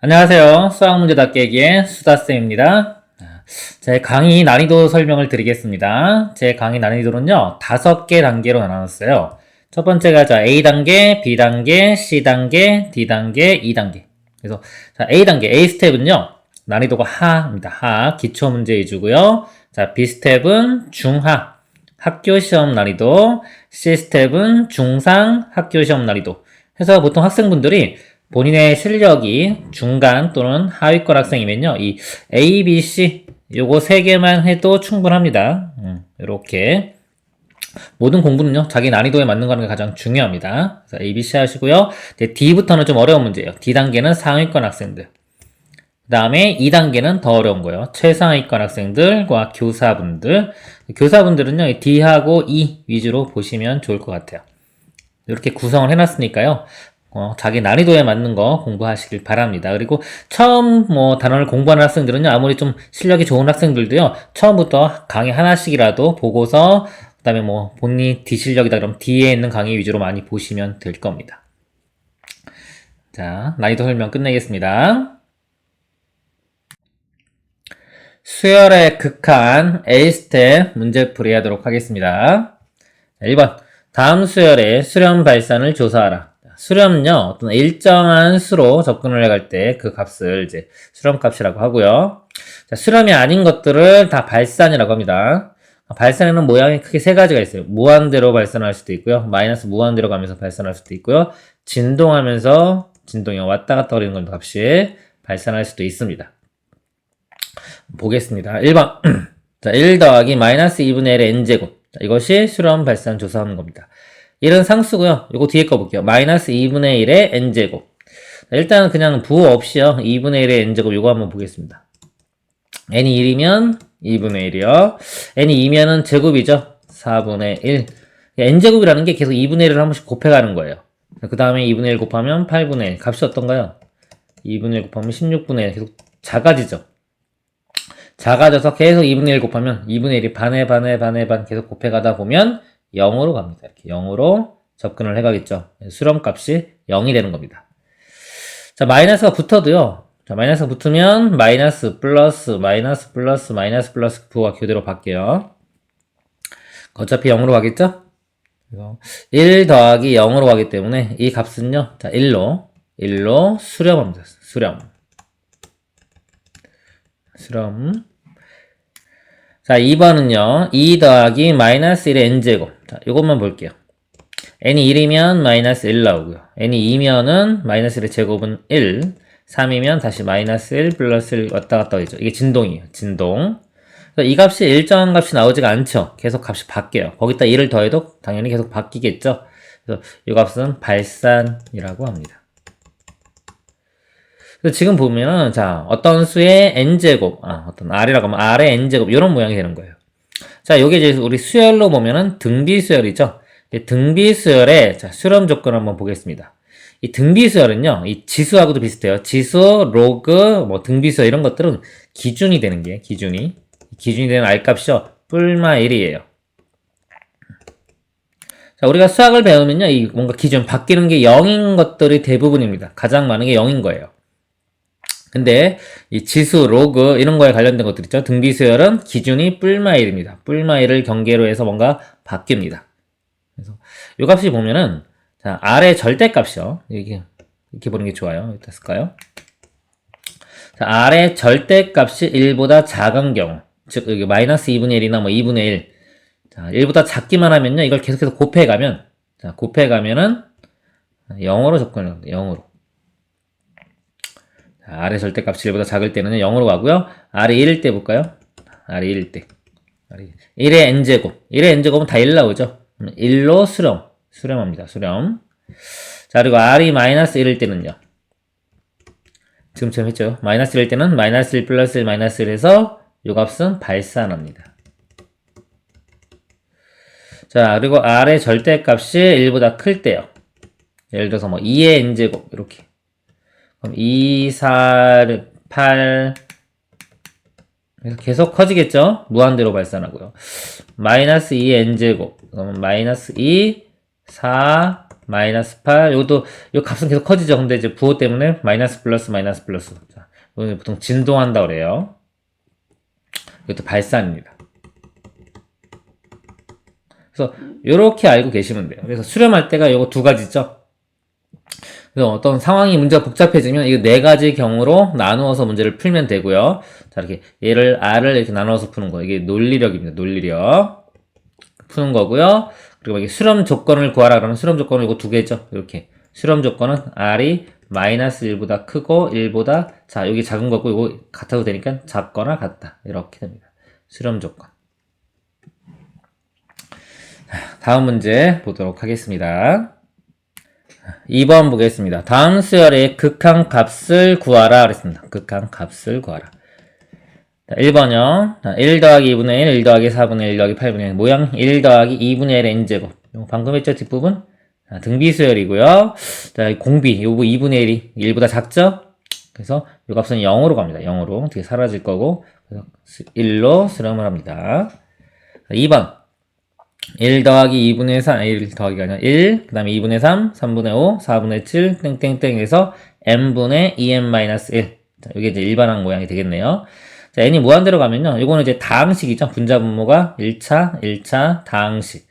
안녕하세요. 수학문제답 깨기의 수다쌤입니다. 제 강의 난이도 설명을 드리겠습니다. 제 강의 난이도는요, 5개 단계로 나눴어요. 첫 번째가 A단계, B단계, C단계, D단계, E단계. 그래서 A단계, A 스텝은요, 난이도가 하입니다. 하, 기초문제 위주고요. B 스텝은 중하, 학교시험 난이도, C 스텝은 중상, 학교시험 난이도. 해서 보통 학생분들이 본인의 실력이 중간 또는 하위권 학생이면요, 이 A, B, C 요거 3개만 해도 충분합니다. 이렇게 모든 공부는요, 자기 난이도에 맞는 거는 게 가장 중요합니다. 그래서 A, B, C 하시고요. 이제 D부터는 좀 어려운 문제예요. D단계는 상위권 학생들. 그 다음에 2단계는 더 어려운 거예요. 최상위권 학생들과 교사분들. 교사분들은요, D하고 E 위주로 보시면 좋을 것 같아요. 이렇게 구성을 해놨으니까요. 자기 난이도에 맞는 거 공부하시길 바랍니다. 그리고 처음 단원을 공부하는 학생들은요, 아무리 좀 실력이 좋은 학생들도요, 처음부터 강의 하나씩이라도 보고서, 그 다음에 본인이 D 실력이다 그럼 D에 있는 강의 위주로 많이 보시면 될 겁니다. 자, 난이도 설명 끝내겠습니다. 수열의 극한 A스텝 문제풀이 하도록 하겠습니다. 1번. 다음 수열의 수렴 발산을 조사하라. 수렴은요, 어떤 일정한 수로 접근을 해갈 때 그 값을 이제 수렴값이라고 하고요. 자, 수렴이 아닌 것들을 다 발산이라고 합니다. 발산에는 모양이 크게 3가지가 있어요. 무한대로 발산할 수도 있고요. 마이너스 무한대로 가면서 발산할 수도 있고요. 진동하면서 진동이 왔다 갔다 거리는 건 값이 발산할 수도 있습니다. 보겠습니다. 1번. 자, 1 더하기 마이너스 2분의 1의 n제곱. 자, 이것이 수렴 발산 조사하는 겁니다. 1은 상수고요. 이거 뒤에 거 볼게요. 마이너스 2분의 1의 n제곱. 자, 일단 그냥 부호 없이요. 2분의 1의 n제곱 이거 한번 보겠습니다. n이 1이면 2분의 1이요. n이 2면은 제곱이죠. 4분의 1. n제곱이라는 게 계속 2분의 1을 한 번씩 곱해가는 거예요. 그 다음에 2분의 1 곱하면 8분의 1. 값이 어떤가요? 2분의 1 곱하면 16분의 1. 계속 작아지죠. 작아져서 계속 2분의 1 곱하면 2분의 1이 반에 계속 곱해가다 보면 0으로 갑니다. 이렇게 0으로 접근을 해가겠죠. 수렴값이 0이 되는 겁니다. 자, 마이너스가 붙어도요. 자, 마이너스가 붙으면 마이너스 플러스 부호가 교대로 바뀌어요. 어차피 0으로 가겠죠? 1 더하기 0으로 가기 때문에 이 값은요. 자, 1로 수렴합니다. 수렴. 자, 2번은요. 2 더하기 마이너스 1의 n제곱. 자, 요것만 볼게요. n이 1이면 마이너스 1 나오고요. n이 2면은 마이너스 1의 제곱은 1. 3이면 다시 마이너스 1 플러스 1 왔다 갔다 하죠. 이게 진동이에요. 진동. 이 값이 일정한 값이 나오지가 않죠. 계속 값이 바뀌어요. 거기다 1을 더해도 당연히 계속 바뀌겠죠. 그래서 이 값은 발산이라고 합니다. 그래서 지금 보면은, 자, 어떤 수의 n제곱, 어떤 r이라고 하면 r의 n제곱, 이런 모양이 되는 거예요. 자, 요게 이제 우리 수열로 보면은 등비수열이죠. 등비수열의, 자, 수렴 조건 한번 보겠습니다. 이 등비수열은요, 이 지수하고도 비슷해요. 지수, 로그, 등비수열 이런 것들은 기준이 되는 게, 기준이 되는 r값이요, 뿔마 1이에요. 자, 우리가 수학을 배우면요, 이 뭔가 기준, 바뀌는 게 0인 것들이 대부분입니다. 가장 많은 게 0인 거예요. 근데 이 지수, 로그 이런 거에 관련된 것들 있죠. 등비수열은 기준이 뿔마 1입니다. 뿔마 1을 경계로 해서 뭔가 바뀝니다. 그래서 이 값이 보면은 자, R의 절대값이요. 이렇게 보는 게 좋아요. 이렇게 쓸까요? 자, R의 절대값이 1보다 작은 경우, 즉 여기 마이너스 2분의 1이나 2분의 1. 자, 1보다 작기만 하면요. 이걸 계속해서 곱해가면, 자, 곱해가면은 0으로 접근을 합니다. 0으로. R의 절대값이 1보다 작을 때는 0으로 가고요. R이 1일 때 볼까요? R이 1일 때. 1의 n제곱. 1의 n제곱은 다 1 나오죠? 1로 수렴합니다. 수렴. 자, 그리고 R이 마이너스 1일 때는요. 지금처럼 했죠? 마이너스 1일 때는 마이너스 1 플러스 1 마이너스 1에서 이 값은 발산합니다. 자, 그리고 R의 절대값이 1보다 클 때요. 예를 들어서 2의 n제곱. 이렇게. 그럼 2, 4, 8 계속 커지겠죠? 무한대로 발산하고요. 마이너스 2의 n제곱 그러면 마이너스 2, 4, 마이너스 8. 이것도, 이 값은 계속 커지죠. 근데 이제 부호 때문에 마이너스 플러스, 마이너스 플러스. 자, 이거는 보통 진동한다 그래요. 이것도 발산입니다. 그래서, 요렇게 알고 계시면 돼요. 그래서 수렴할 때가 요거 두 가지죠. 그래서 어떤 상황이 문제가 복잡해지면 이 네 가지 경우로 나누어서 문제를 풀면 되고요. 자, 이렇게 얘를 R을 이렇게 나눠서 푸는 거. 이게 논리력입니다. 논리력. 푸는 거고요. 그리고 이게 수렴 조건을 구하라 그러면 수렴 조건은 이거 두 개죠. 이렇게. 수렴 조건은 R이 마이너스 1보다 크고 1보다 자, 여기 작은 거고 이거 같아도 되니까 작거나 같다. 이렇게 됩니다. 수렴 조건. 다음 문제 보도록 하겠습니다. 2번 보겠습니다. 다음 수열의 극한값을 구하라 그랬습니다. 극한값을 구하라. 1번요. 1 더하기 2분의 1, 1 더하기 4분의 1, 1 더하기 8분의 1. 모양 1 더하기 2분의 1의 n제곱. 방금 했죠, 뒷부분? 등비수열이고요. 자, 공비. 요거 2분의 1이 1보다 작죠? 그래서 요 값은 0으로 갑니다. 0으로. 어떻게 사라질 거고. 그래서 1로 수렴을 합니다. 2번. 1 더하기 2분의 3, 1 더하기가 아니라 1, 그 다음에 2분의 3, 3분의 5, 4분의 7, 땡땡땡 해서 n분의 2n-1. 자, 이게 이제 일반항 모양이 되겠네요. 자, n이 무한대로 가면요. 이거는 이제 다항식이죠. 분자 분모가 1차, 다항식.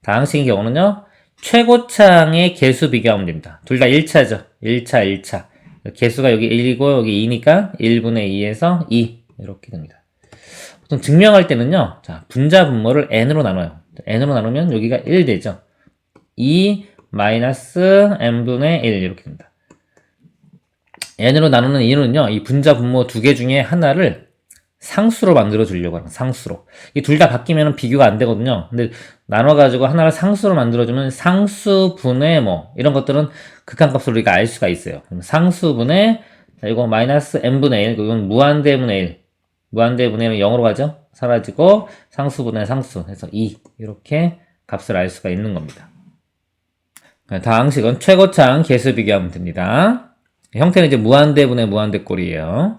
다항식인 경우는요. 최고차항의 개수 비교하면 됩니다. 둘 다 1차죠. 1차. 개수가 여기 1이고 여기 2니까 1분의 2에서 2. 이렇게 됩니다. 보통 증명할 때는요. 자, 분자 분모를 n으로 나눠요. n으로 나누면 여기가 1 되죠. 2 마이너스 n분의 1 이렇게 됩니다. n으로 나누는 이유는요. 이 분자 분모 두 개 중에 하나를 상수로 만들어 주려고 하는 상수로. 이 둘 다 바뀌면 비교가 안 되거든요. 근데 나눠가지고 하나를 상수로 만들어주면 상수분의 뭐 이런 것들은 극한값으로 우리가 알 수가 있어요. 그럼 상수분의 자, 이거 마이너스 n분의 1 이건 무한대분의 1 무한대분의 1은 0으로 가죠. 사라지고 상수분의 상수 해서 2 이렇게 값을 알 수가 있는 겁니다. 다항식은 최고차항 개수 비교하면 됩니다. 형태는 이제 무한대분의 무한대꼴이에요.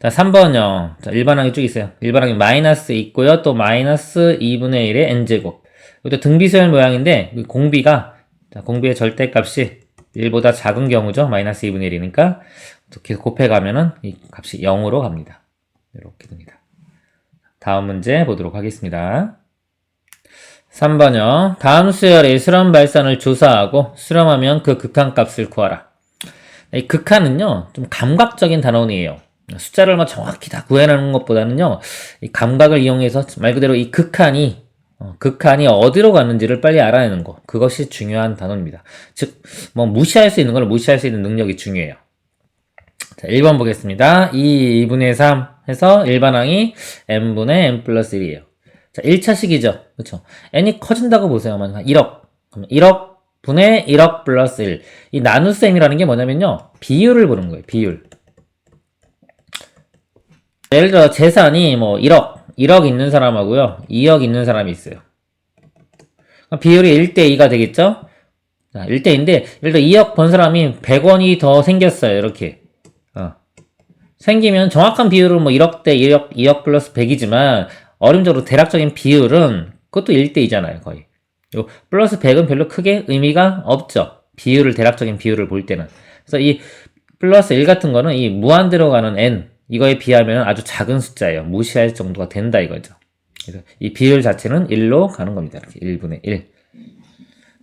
자, 3번요. 자, 일반항이 쭉 있어요. 일반항이 마이너스 있고요. 또 마이너스 2분의 1의 n제곱. 이것도 등비수열 모양인데 공비가 자, 공비의 절대값이 1보다 작은 경우죠. 마이너스 2분의 1이니까 계속 곱해가면은 이 값이 0으로 갑니다. 이렇게 됩니다. 다음 문제 보도록 하겠습니다. 3번요. 다음 수열의 수렴 발산을 조사하고 수렴하면 그 극한값을 구하라. 이 극한은요. 좀 감각적인 단원이에요. 숫자를 막 정확히 다 구해내는 것보다는요. 이 감각을 이용해서 말 그대로 이 극한이 어디로 갔는지를 빨리 알아내는 거. 그것이 중요한 단원입니다. 즉, 뭐 무시할 수 있는 걸 무시할 수 있는 능력이 중요해요. 자, 1번 보겠습니다. 2분의 3 해서 일반항이 n분의 n 플러스 1이에요. 자, 1차식이죠. 그쵸? n이 커진다고 보세요. 1억. 그럼 1억 분의 1억 플러스 1. 이 나눗셈이라는 게 뭐냐면요. 비율을 보는 거예요. 비율. 예를 들어 재산이 뭐 1억 있는 사람하고요. 2억 있는 사람이 있어요. 그럼 비율이 1대2가 되겠죠? 자, 1대2인데 예를 들어 2억 번 사람이 100원이 더 생겼어요. 이렇게. 생기면 정확한 비율은 뭐 1억 대 2억 플러스 100이지만 어림적으로 대략적인 비율은 그것도 1대2잖아요. 거의. 요 플러스 100은 별로 크게 의미가 없죠. 대략적인 비율을 볼 때는. 그래서 이 플러스 1 같은 거는 이 무한대로 가는 n 이거에 비하면 아주 작은 숫자예요. 무시할 정도가 된다 이거죠. 그래서 이 비율 자체는 1로 가는 겁니다. 이렇게 1분의 1.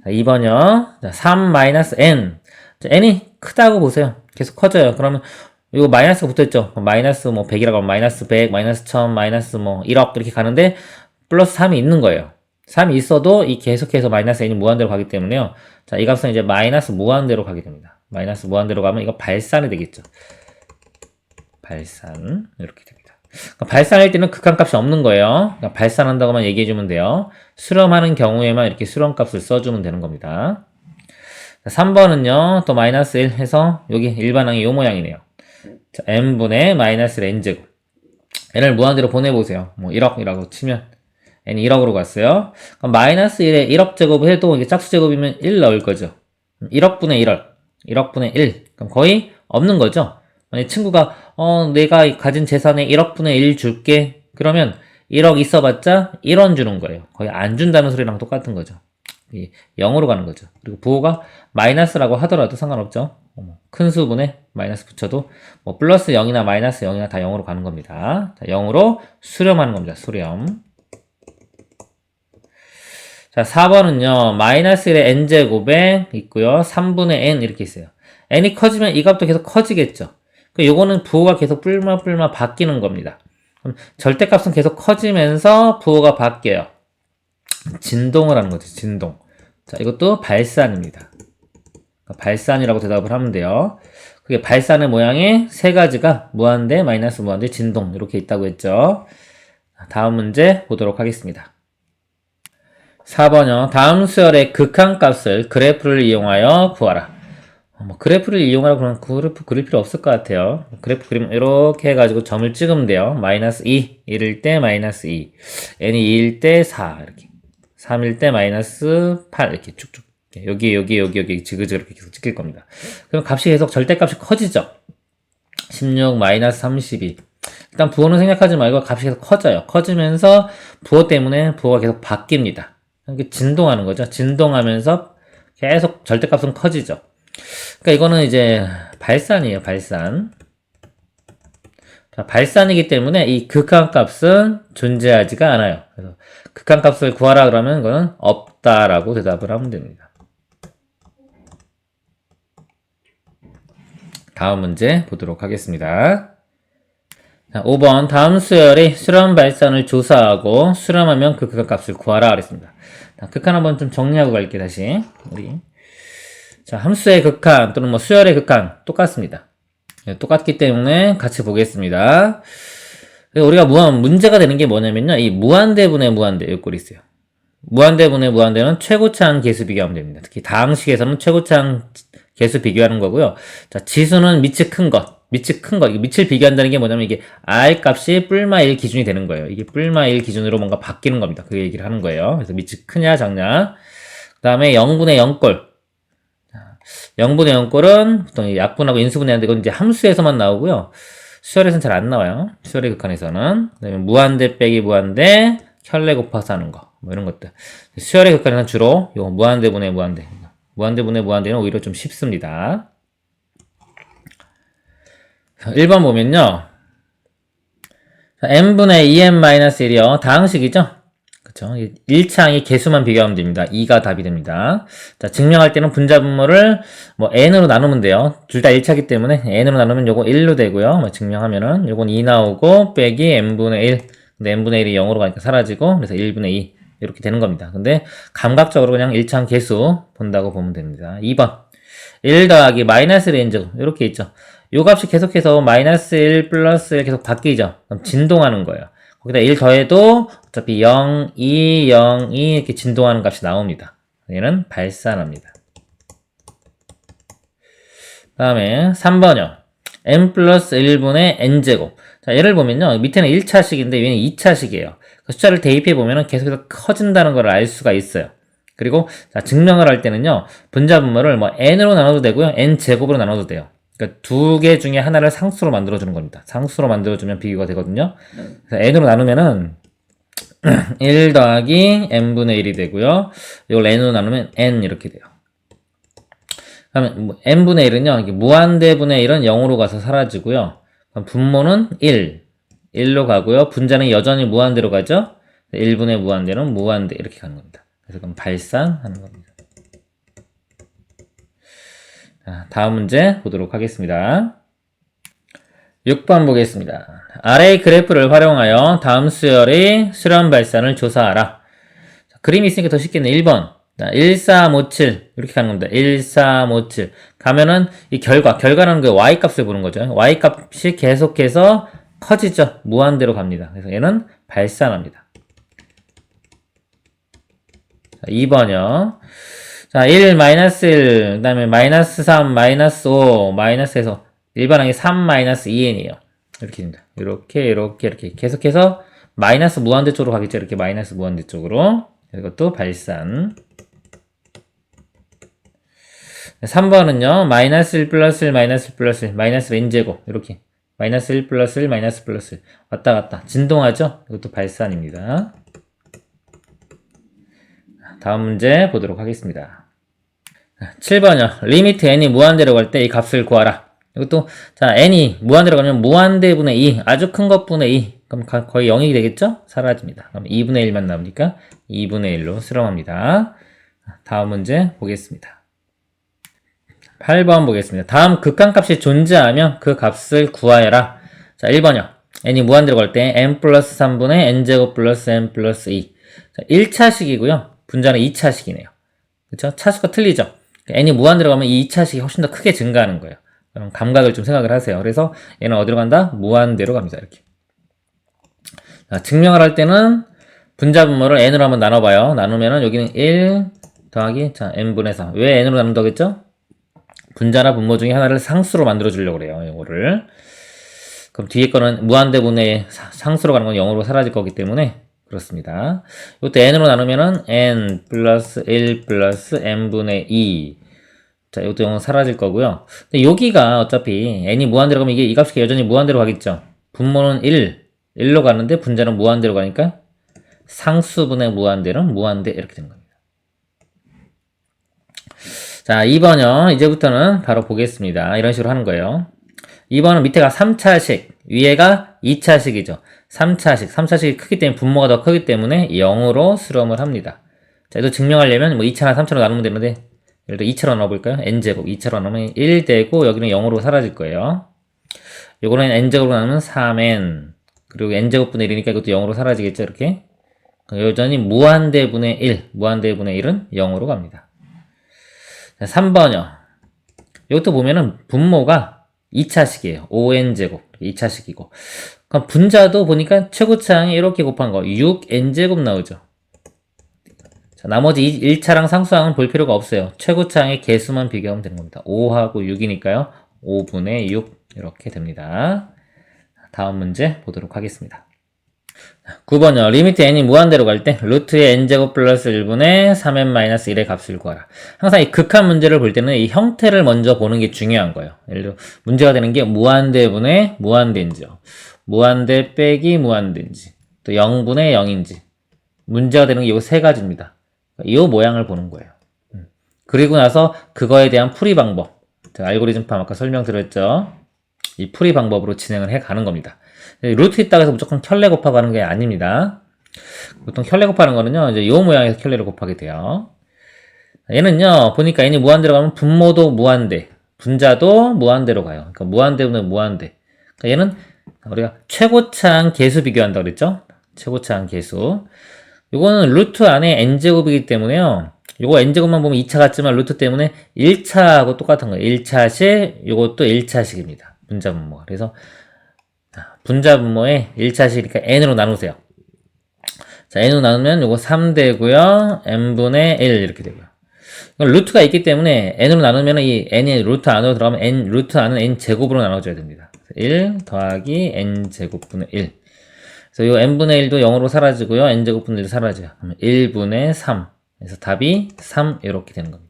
자, 2번이요. 자, 3-n. 자, n이 크다고 보세요. 계속 커져요. 그러면 이거 마이너스가 붙어있죠. 마이너스 뭐 100이라고 하면 마이너스 100, 마이너스 1000, 마이너스 뭐 1억 이렇게 가는데 플러스 3이 있는 거예요. 3이 있어도 이 계속해서 마이너스 n이 무한대로 가기 때문에요. 자, 이 값은 이제 마이너스 무한대로 가게 됩니다. 마이너스 무한대로 가면 이거 발산이 되겠죠. 발산 이렇게 됩니다. 그러니까 발산할 때는 극한값이 없는 거예요. 그러니까 발산한다고만 얘기해주면 돼요. 수렴하는 경우에만 이렇게 수렴값을 써주면 되는 겁니다. 3번은요. 또 마이너스 1 해서 여기 일반항이 이 모양이네요. 자, n분의 마이너스 n제곱. n을 무한대로 보내보세요. 뭐 1억이라고 치면 n이 1억으로 갔어요. 그럼 마이너스 1에 1억 제곱을 해도 이게 짝수 제곱이면 1 넣을 거죠. 1억분의 1억. 1억분의 1. 그럼 거의 없는 거죠. 만약 친구가 내가 가진 재산에 1억분의 1 줄게. 그러면 1억 있어봤자 1원 주는 거예요. 거의 안 준다는 소리랑 똑같은 거죠. 이 0으로 가는 거죠. 그리고 부호가 마이너스라고 하더라도 상관없죠. 큰 수분에 마이너스 붙여도 뭐 플러스 0이나 마이너스 0이나 다 0으로 가는 겁니다. 자, 0으로 수렴하는 겁니다. 수렴. 자, 4번은요. 마이너스 1의 n제곱에 있고요. 3분의 n 이렇게 있어요. n이 커지면 이 값도 계속 커지겠죠. 요거는 부호가 계속 뿔마 바뀌는 겁니다. 그럼 절대값은 계속 커지면서 부호가 바뀌어요. 진동을 하는 거죠. 진동. 자, 이것도 발산입니다. 발산이라고 대답을 하면 돼요. 그게 발산의 모양이 세 가지가 무한대, 마이너스 무한대, 진동 이렇게 있다고 했죠. 다음 문제 보도록 하겠습니다. 4번요. 다음 수열의 극한값을 그래프를 이용하여 구하라. 그래프를 이용하라 그러면 그래프 그릴 필요 없을 것 같아요. 그래프 그리면 이렇게 해가지고 점을 찍으면 돼요. 마이너스 2, 1일 때 마이너스 2, n이 2일 때 4, 이렇게 3일 때 마이너스 8, 이렇게 쭉쭉 여기 지그재그렇게 계속 찍힐 겁니다. 그럼 값이 계속 절대값이 커지죠. 16, 마이너스 32. 일단 부호는 생각하지 말고 값이 계속 커져요. 커지면서 부호 때문에 부호가 계속 바뀝니다. 이렇게 진동하는 거죠. 진동하면서 계속 절대값은 커지죠. 그러니까 이거는 이제 발산이에요. 발산. 자, 발산이기 때문에 이 극한값은 존재하지가 않아요. 그래서 극한값을 구하라 그러면 이거는 없다라고 대답을 하면 됩니다. 다음 문제 보도록 하겠습니다. 자, 5번 다음 수열의 수렴 발산을 조사하고 수렴하면 그 극한값을 구하라 그랬습니다. 자, 극한 한번 좀 정리하고 갈게 다시. 자, 함수의 극한 또는 뭐 수열의 극한 똑같습니다. 네, 똑같기 때문에 같이 보겠습니다. 우리가 문제가 되는 게 뭐냐면요. 이 무한대분의 무한대 이 꼴이 있어요. 무한대분의 무한대는 최고차항 개수 비교하면 됩니다. 특히 다항식에서는 최고차항 개수 비교하는 거고요. 자, 지수는 밑이 큰 것. 밑이 큰 것. 밑을 비교한다는 게 뭐냐면 이게 R 값이 뿔마 1 기준이 되는 거예요. 이게 뿔마 1 기준으로 뭔가 바뀌는 겁니다. 그 얘기를 하는 거예요. 그래서 밑이 크냐 작냐. 그 다음에 0분의 0꼴. 0분의 0꼴은 보통 약분하고 인수분해하는데 이건 이제 함수에서만 나오고요. 수열에서는 잘 안 나와요. 수열의 극한에서는. 그 다음에 무한대 빼기 무한대, 켤레 곱해서 하는 거. 뭐 이런 것들. 수열의 극한에서는 주로 요 무한대분의 무한대. 무한대분의 무한대는 오히려 좀 쉽습니다. 1번 보면요. n분의 2n-1이요. 다항식이죠? 그쵸. 1차항이 개수만 비교하면 됩니다. 2가 답이 됩니다. 자, 증명할 때는 분자분모를 뭐 n으로 나누면 돼요. 둘 다 1차기 때문에 n으로 나누면 요거 1로 되고요. 뭐 증명하면은 요건 2 나오고 빼기 n분의 1. 근데 n분의 1이 0으로 가니까 사라지고 그래서 1분의 2 이렇게 되는 겁니다. 근데 감각적으로 그냥 1차항 개수 본다고 보면 됩니다. 2번 1 더하기 마이너스 1인제곱 이렇게 있죠. 요 값이 계속해서 마이너스 1 플러스 1 계속 바뀌죠. 그럼 진동하는 거예요. 거기다 1 더해도 어차피 0, 2, 0, 2 이렇게 진동하는 값이 나옵니다. 얘는 발산합니다. 그 다음에 3번이요. n 플러스 1분의 n제곱. 자, 얘를 보면요. 밑에는 1차식인데 위에는 2차식이에요. 그 숫자를 대입해보면 계속해서 커진다는 걸 알 수가 있어요. 그리고 자, 증명을 할 때는요. 분자분모를 뭐 n으로 나눠도 되고요. n제곱으로 나눠도 돼요. 그러니까 두 개 중에 하나를 상수로 만들어주는 겁니다. 상수로 만들어주면 비교가 되거든요. 그래서 n으로 나누면은 1 더하기 n분의 1이 되고요. 이걸 n으로 나누면 n 이렇게 돼요. 그러면 n분의 1은요. 이게 무한대분의 1은 0으로 가서 사라지고요. 그럼 분모는 1로 가고요. 분자는 여전히 무한대로 가죠. 1분의 무한대는 무한대 이렇게 가는 겁니다. 그래서 그럼 발산하는 겁니다. 자, 다음 문제 보도록 하겠습니다. 6번 보겠습니다. 아래의 그래프를 활용하여 다음 수열의 수렴 발산을 조사하라. 자, 그림이 있으니까 더 쉽겠네. 1번. 자, 1357. 이렇게 가는 겁니다. 1357. 가면은 이 결과는 그 y값을 보는 거죠. y값이 계속해서 커지죠. 무한대로 갑니다. 그래서 얘는 발산합니다. 자, 2번이요. 자, 1, 마이너스 1, 그 다음에 마이너스 3, 마이너스 5, 마이너스에서 일반항이 3, 마이너스 2n이에요. 이렇게 됩니다. 이렇게 계속해서 마이너스 무한대 쪽으로 가겠죠. 이렇게 마이너스 무한대 쪽으로. 이것도 발산. 3번은요, 마이너스 1 플러스 1, 마이너스 1 플러스 1, 마이너스 n제곱. 이렇게. 마이너스 1 플러스 1, 마이너스 플러스 1. 왔다 갔다. 진동하죠? 이것도 발산입니다. 다음 문제 보도록 하겠습니다. 7번이요. 리미트 n이 무한대로 갈 때 이 값을 구하라. 이것도, 자, n이 무한대로 가면 무한대분의 2, 아주 큰 것분의 2. 그럼 거의 0이 되겠죠? 사라집니다. 그럼 2분의 1만 남으니까 2분의 1로 수렴합니다. 다음 문제 보겠습니다. 8번 보겠습니다. 다음 극한값이 존재하면 그 값을 구하여라. 자, 1번이요. n이 무한대로 갈 때 n 플러스 3분의 n제곱 플러스 n 플러스 2. 자, 1차식이고요. 분자는 2차식이네요. 그쵸? 차수가 틀리죠? n이 무한대로 가면 이 2차식이 훨씬 더 크게 증가하는 거예요. 그럼 감각을 좀 생각을 하세요. 그래서 얘는 어디로 간다? 무한대로 갑니다. 이렇게. 자, 증명을 할 때는 분자 분모를 n으로 한번 나눠봐요. 나누면은 여기는 1 더하기 자 n분의 4. 왜 n으로 나눈다겠죠? 분자나 분모 중에 하나를 상수로 만들어 주려고 그래요. 이거를. 그럼 뒤에 거는 무한대분의 상수로 가는 건 0으로 사라질 거기 때문에 그렇습니다. 이것도 n으로 나누면은 n 플러스 1 플러스 n분의 2. 자, 이것도 0은 사라질 거고요. 근데 여기가 어차피 n이 무한대로 가면 이게 이 값이 여전히 무한대로 가겠죠. 분모는 1로 가는데 분자는 무한대로 가니까 상수분의 무한대는 무한대 이렇게 되는 겁니다. 자, 2번요. 이제부터는 바로 보겠습니다. 이런 식으로 하는 거예요. 2번은 밑에가 3차식, 위에가 2차식이죠. 3차식이 크기 때문에 분모가 더 크기 때문에 0으로 수렴을 합니다. 자, 이거 증명하려면 뭐 2차나 3차로 나누면 되는데 예를 들어 2차로 넣어볼까요? n제곱 2차로 넣으면 1 되고 여기는 0으로 사라질 거예요. 요거는 n제곱으로 나누면 3n 그리고 n제곱분의 1이니까 이것도 0으로 사라지겠죠. 이렇게 여전히 무한대분의 1 무한대분의 1은 0으로 갑니다. 자, 3번이요. 이것도 보면은 분모가 2차식이에요. 5n제곱 2차식이고 그럼 분자도 보니까 최고차항이 이렇게 곱한 거 6n제곱 나오죠. 자, 나머지 1차랑 상수항은 볼 필요가 없어요. 최고차항의 개수만 비교하면 되는 겁니다. 5하고 6이니까요. 5분의 6 이렇게 됩니다. 다음 문제 보도록 하겠습니다. 9번이요. 리미트 n이 무한대로 갈 때 루트의 n제곱 플러스 1분의 3n-1의 값을 구하라. 항상 이 극한 문제를 볼 때는 이 형태를 먼저 보는 게 중요한 거예요. 예를 들어 문제가 되는 게 무한대분의 무한대인지요. 무한대 빼기 무한대인지 또 0분의 0인지 문제가 되는 게 이 세 가지입니다. 이 모양을 보는 거예요. 그리고 나서 그거에 대한 풀이 방법 제가 알고리즘파 아까 설명드렸죠. 이 풀이 방법으로 진행을 해 가는 겁니다. 루트 있다고 해서 무조건 켤레 곱하고 하는 게 아닙니다. 보통 켤레 곱하는 거는요, 이제 이 모양에서 켤레를 곱하게 돼요. 얘는요, 보니까 n이 무한대로 가면 분모도 무한대, 분자도 무한대로 가요. 그러니까 무한대는 무한대. 그러니까 얘는 우리가 최고차항 개수 비교한다고 그랬죠? 최고차항 개수. 요거는 루트 안에 n제곱이기 때문에요. 요거 n제곱만 보면 2차 같지만 루트 때문에 1차하고 똑같은 거예요. 1차식, 요것도 1차식입니다. 분자 분모가. 그래서 분자 분모에 1차식이니까 n으로 나누세요. 자, n으로 나누면 요거 3 되고요. n분의 1 이렇게 되고요. 루트가 있기 때문에 n으로 나누면 이 n이 루트 안으로 들어가면 n, 루트 안은 n제곱으로 나눠줘야 됩니다. 1 더하기 n제곱분의 1. 그래서 요 n분의 1도 0으로 사라지고요. n제곱분의 1도 사라져요. 그러면 1분의 3. 그래서 답이 3 이렇게 되는 겁니다.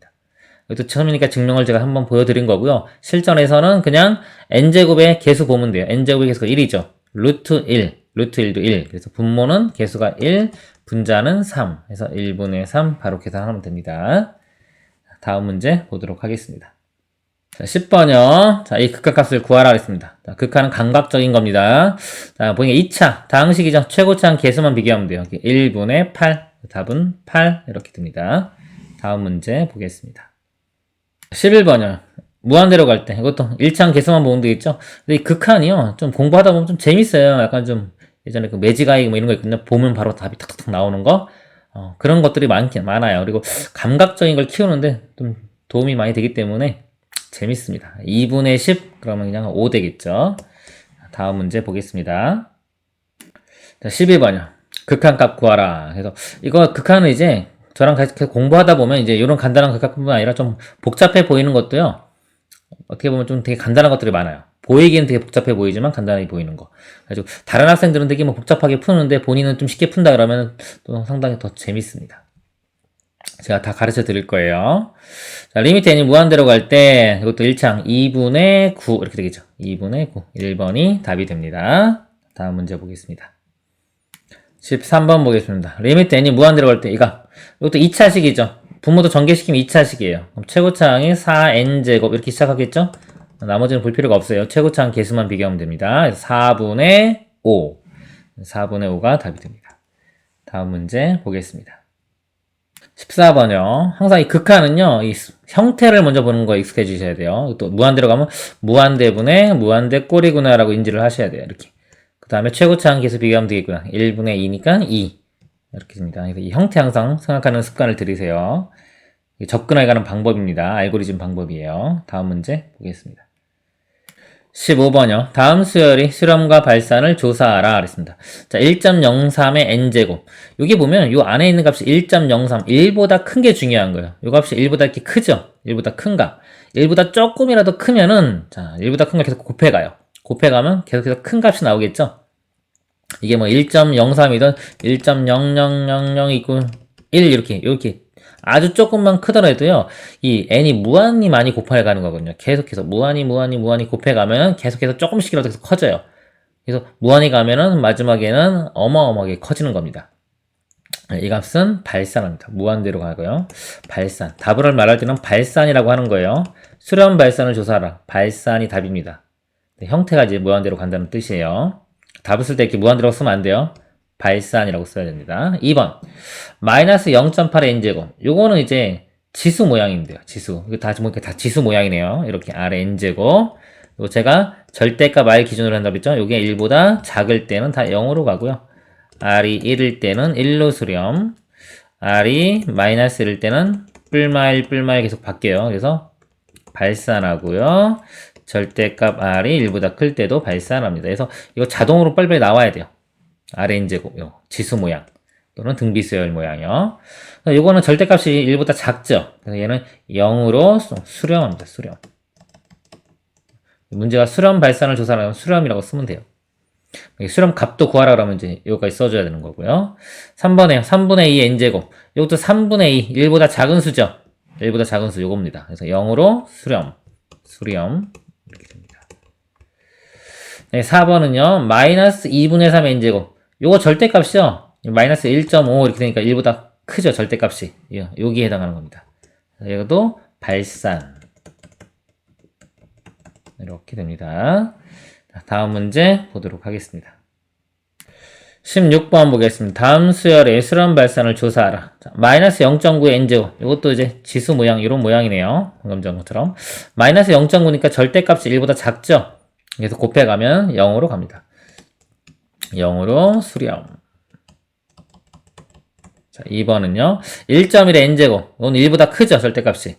이것도 처음이니까 증명을 제가 한번 보여드린 거고요. 실전에서는 그냥 n제곱의 개수 보면 돼요. n제곱의 개수가 1이죠. 루트 1, 루트 1도 1. 그래서 분모는 개수가 1, 분자는 3. 그래서 1분의 3 바로 계산하면 됩니다. 다음 문제 보도록 하겠습니다. 자, 10번이요. 자, 이 극한값을 구하라 그랬습니다. 자, 극한은 감각적인 겁니다. 자, 보니까 2차, 다항식이죠. 최고차항 개수만 비교하면 돼요. 1분의 8. 답은 8 이렇게 됩니다. 다음 문제 보겠습니다. 11번이요. 무한대로 갈 때 이것도 1차항 개수만 보면 되겠죠. 근데 이 극한이요. 좀 공부하다 보면 좀 재밌어요. 약간 좀 예전에 그 매직아이 뭐 이런 거 있거든요. 보면 바로 답이 탁탁탁 나오는 거. 그런 것들이 많아요. 그리고 감각적인 걸 키우는데 좀 도움이 많이 되기 때문에 재밌습니다. 2분의 10 그러면 그냥 5 되겠죠. 다음 문제 보겠습니다. 자, 12번이요. 극한값 구하라. 그래서 이거 극한은 이제 저랑 같이 공부하다 보면 이제 이런 간단한 극한뿐만 아니라 좀 복잡해 보이는 것도요. 어떻게 보면 좀 되게 간단한 것들이 많아요. 보이기는 되게 복잡해 보이지만 간단하게 보이는 거. 그래서 다른 학생들은 되게 뭐 복잡하게 푸는데 본인은 좀 쉽게 푼다 그러면 또 상당히 더 재밌습니다. 제가 다 가르쳐 드릴 거예요. 자, 리미트 n이 무한대로 갈 때 이것도 1창 2분의 9 이렇게 되겠죠. 2분의 9. 1번이 답이 됩니다. 다음 문제 보겠습니다. 13번 보겠습니다. 리미트 n이 무한대로 갈 때, 이것도 2차식이죠. 부모도 전개시키면 2차식이에요. 그럼 최고차항이 4n제곱 이렇게 시작하겠죠? 나머지는 볼 필요가 없어요. 최고차항 개수만 비교하면 됩니다. 4분의 5. 4분의 5가 답이 됩니다. 다음 문제 보겠습니다. 14번이요. 항상 이 극한은요, 이 형태를 먼저 보는 거에 익숙해지셔야 돼요. 또 무한대로 가면 무한대분의 무한대 꼴이구나라고 인지를 하셔야 돼요. 이렇게. 그 다음에 최고차항 계수 비교하면 되겠구나. 1분의 2니까 2. 이렇게 됩니다. 그래서 이 형태 항상 생각하는 습관을 들이세요. 접근하게 가는 방법입니다. 알고리즘 방법이에요. 다음 문제 보겠습니다. 15번이요. 다음 수열이 실험과 발산을 조사하라 그랬습니다. 자, 1.03의 n제곱. 여기 보면 요 안에 있는 값이 1.03, 1보다 큰 게 중요한 거예요. 요 값이 1보다 이렇게 크죠? 1보다 큰 값. 1보다 조금이라도 크면은, 자, 1보다 큰 거 계속 곱해가요. 곱해가면 계속해서 큰 값이 나오겠죠? 이게 뭐 1.03이든 1.0000 이꼴 1 이렇게 아주 조금만 크더라도요, 이 n이 무한히 많이 곱해가는 거거든요. 계속해서 무한히 곱해가면 계속해서 조금씩이라도 계속 커져요. 그래서 무한히 가면은 마지막에는 어마어마하게 커지는 겁니다. 이 값은 발산합니다. 무한대로 가고요. 발산. 답을 말할 때는 발산이라고 하는 거예요. 수렴 발산을 조사하라. 발산이 답입니다. 형태가 이제 무한대로 간다는 뜻이에요. 답을 쓸 때 이렇게 무한대로 쓰면 안 돼요. 발산이라고 써야 됩니다. 2번. 마이너스 0.8의 n제곱. 요거는 이제 지수 모양인데요. 지수. 이거 다 지수 모양이네요. 이렇게 r의 n제곱. 요 제가 절대값 r 기준으로 한다고 했죠. 요게 1보다 작을 때는 다 0으로 가고요. r이 1일 때는 1로 수렴. r이 마이너스 1일 때는 뿔마1 계속 바뀌어요. 그래서 발산하고요. 절대값 r이 1보다 클 때도 발산합니다. 그래서 이거 자동으로 빨리빨리 나와야 돼요. rn제곱, 지수 모양 또는 등비수열 모양이요. 이거는 절대값이 1보다 작죠. 그래서 얘는 0으로 수렴합니다. 수렴. 문제가 수렴 발산을 조사하면 수렴이라고 쓰면 돼요. 수렴 값도 구하라 그러면 이제 여기까지 써줘야 되는 거고요. 3번에요. 3분의 2 n제곱. 이것도 3분의 2, 1보다 작은 수죠. 1보다 작은 수 요겁니다. 그래서 0으로 수렴. 이렇게 됩니다. 네, 4번은요. 마이너스 2분의 3 n제곱. 요거 절대값이요. 마이너스 1.5 이렇게 되니까 1보다 크죠. 절대값이. 여기에 해당하는 겁니다. 이것도 발산. 이렇게 됩니다. 다음 문제 보도록 하겠습니다. 16번 보겠습니다. 다음 수열의 수렴 발산을 조사하라. 자, 마이너스 0.9의 n제곱. 이것도 이제 지수 모양, 이런 모양이네요. 방금 전 것처럼. 마이너스 0.9니까 절대값이 1보다 작죠? 그래서 곱해가면 0으로 갑니다. 0으로 수렴. 자, 2번은요. 1.1의 n제곱. 이건 1보다 크죠? 절대값이.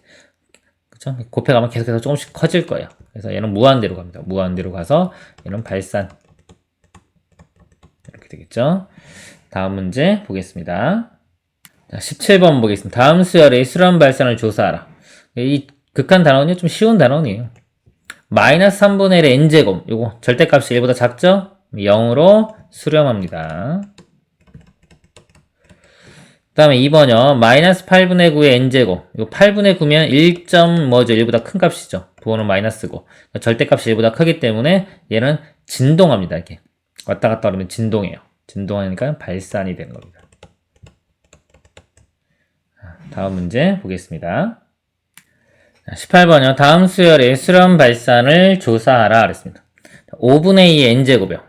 그쵸? 곱해가면 계속해서 조금씩 커질 거예요. 그래서 얘는 무한대로 갑니다. 무한대로 가서 얘는 발산. 이렇게 되겠죠? 다음 문제 보겠습니다. 자, 17번 보겠습니다. 다음 수열의 수렴 발산을 조사하라. 이 극한 단원이 좀 쉬운 단원이에요. 마이너스 3분의 1의 n제곱. 요거 절대값이 1보다 작죠? 0으로 수렴합니다. 그 다음에 2번이요. 마이너스 8분의 9의 n제곱. 이거 8분의 9면 1. 뭐죠? 1보다 큰 값이죠. 부호는 마이너스고. 절대값이 1보다 크기 때문에 얘는 진동합니다. 이렇게. 왔다 갔다 하면 진동해요. 진동하니까 발산이 되는 겁니다. 다음 문제 보겠습니다. 18번이요. 다음 수열의 수렴 발산을 조사하라 그랬습니다. 5분의 2의 n제곱이요.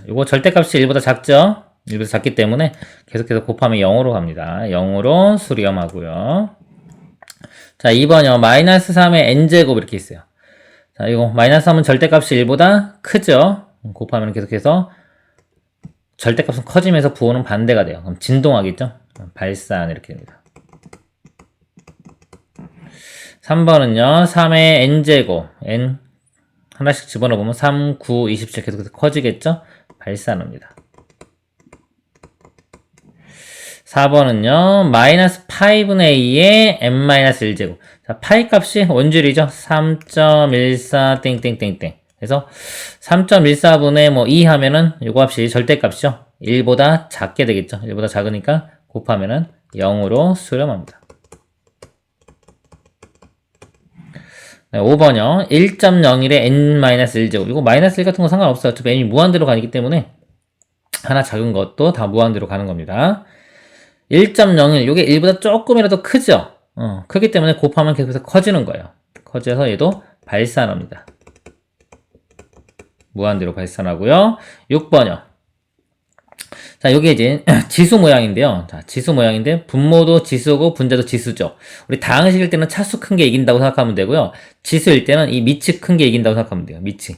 이거 절대값이 1보다 작죠? 1보다 작기 때문에 계속해서 곱하면 0으로 갑니다. 0으로 수렴하고요. 자, 2번이요. 마이너스 3의 n제곱 이렇게 있어요. 자, 이거 마이너스 3은 절대값이 1보다 크죠? 곱하면 계속해서 절대값은 커지면서 부호는 반대가 돼요. 그럼 진동하겠죠? 발산 이렇게 됩니다. 3번은요. 3의 n제곱. n 하나씩 집어넣으면 3, 9, 27 계속해서 커지겠죠? 발산합니다. 4번은요. 마이너스 파이분의 2의 n-1제곱. 자, 파이 값이 원줄이죠? 3.14 땡땡땡땡. 그래서 3.14분의 뭐 2 하면은 요거 값이 절대값이죠. 1보다 작게 되겠죠. 1보다 작으니까 곱하면은 0으로 수렴합니다. 네, 5번이요. 1.01의 n-1제곱. 이거 마이너스 1 같은 거 상관없어요. 어차피 n이 무한대로 가기 때문에 하나 작은 것도 다 무한대로 가는 겁니다. 1.01, 요게 1보다 조금이라도 크죠? 크기 때문에 곱하면 계속해서 커지는 거예요. 커져서 얘도 발산합니다. 무한대로 발산하고요. 6번이요. 자, 요게 이제 지수 모양인데요. 자, 지수 모양인데 분모도 지수고 분자도 지수죠. 우리 다항식일 때는 차수 큰 게 이긴다고 생각하면 되고요. 지수일 때는 이 밑이 큰 게 이긴다고 생각하면 돼요. 밑이.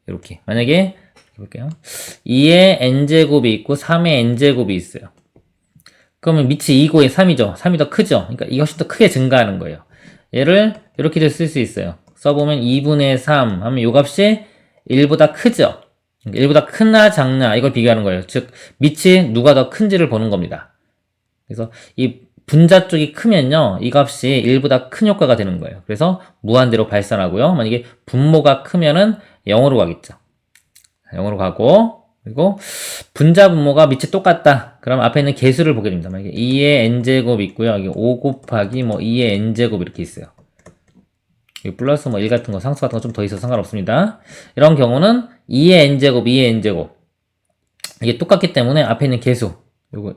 이렇게. 만약에 볼게요. 2의 n제곱이 있고 3의 n제곱이 있어요. 그러면 밑이 2고 3이죠. 3이 더 크죠. 그러니까 이것이 더 크게 증가하는 거예요. 얘를 이렇게도 쓸 수 있어요. 써보면 2분의 3 하면 요 값이 1보다 크죠. 1보다 크나 작나 이걸 비교하는 거예요. 즉 밑이 누가 더 큰지를 보는 겁니다. 그래서 이 분자 쪽이 크면요. 이 값이 1보다 큰 효과가 되는 거예요. 그래서 무한대로 발산하고요. 만약에 분모가 크면은 0으로 가겠죠. 0으로 가고 그리고 분자 분모가 밑이 똑같다. 그럼 앞에 있는 개수를 보게 됩니다. 만약에 2의 n제곱 있고요. 여기 5 곱하기 뭐 2의 n제곱 이렇게 있어요. 플러스 뭐 1 같은 거, 상수 같은 거 좀 더 있어도 상관없습니다. 이런 경우는 2의 n제곱, 2의 n제곱. 이게 똑같기 때문에 앞에 있는 개수, 요거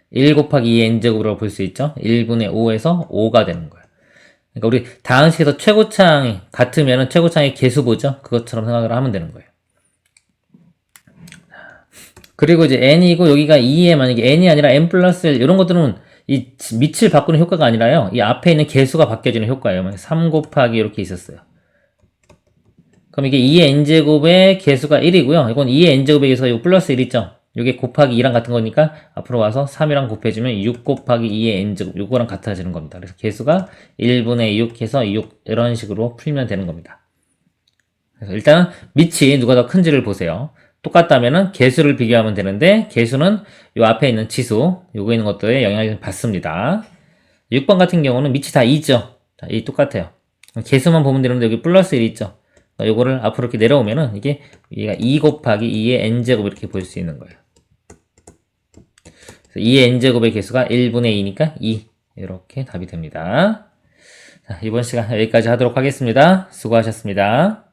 1 곱하기 2의 n제곱이라고 볼 수 있죠? 1분의 5에서 5가 되는 거예요. 그러니까 우리 다항식에서 최고차항이 같으면 최고차항의 개수 보죠? 그것처럼 생각을 하면 되는 거예요. 그리고 이제 n이고 여기가 2에 만약에 n이 아니라 n 플러스 1 이런 것들은 이 밑을 바꾸는 효과가 아니라요. 이 앞에 있는 개수가 바뀌어지는 효과예요. 3 곱하기 이렇게 있었어요. 그럼 이게 2의 n제곱의 개수가 1이고요. 이건 2의 n제곱에 의해서 이 플러스 1 있죠. 이게 곱하기 2랑 같은 거니까 앞으로 와서 3이랑 곱해주면 6 곱하기 2의 n제곱 요거랑 같아지는 겁니다. 그래서 개수가 1분의 6 해서 6 이런 식으로 풀면 되는 겁니다. 그래서 일단은 밑이 누가 더 큰지를 보세요. 똑같다면은 개수를 비교하면 되는데 개수는 요 앞에 있는 지수 요거 있는 것들에 영향을 받습니다. 6번 같은 경우는 밑이 다 2죠. 자, 이 똑같아요. 개수만 보면 되는데 여기 플러스 1 있죠. 요거를 앞으로 이렇게 내려오면은 이게 얘가 2 곱하기 2의 n제곱 이렇게 볼 수 있는 거예요. 그래서 2의 n제곱의 개수가 1분의 2니까 2 이렇게 답이 됩니다. 자, 이번 시간 여기까지 하도록 하겠습니다. 수고하셨습니다.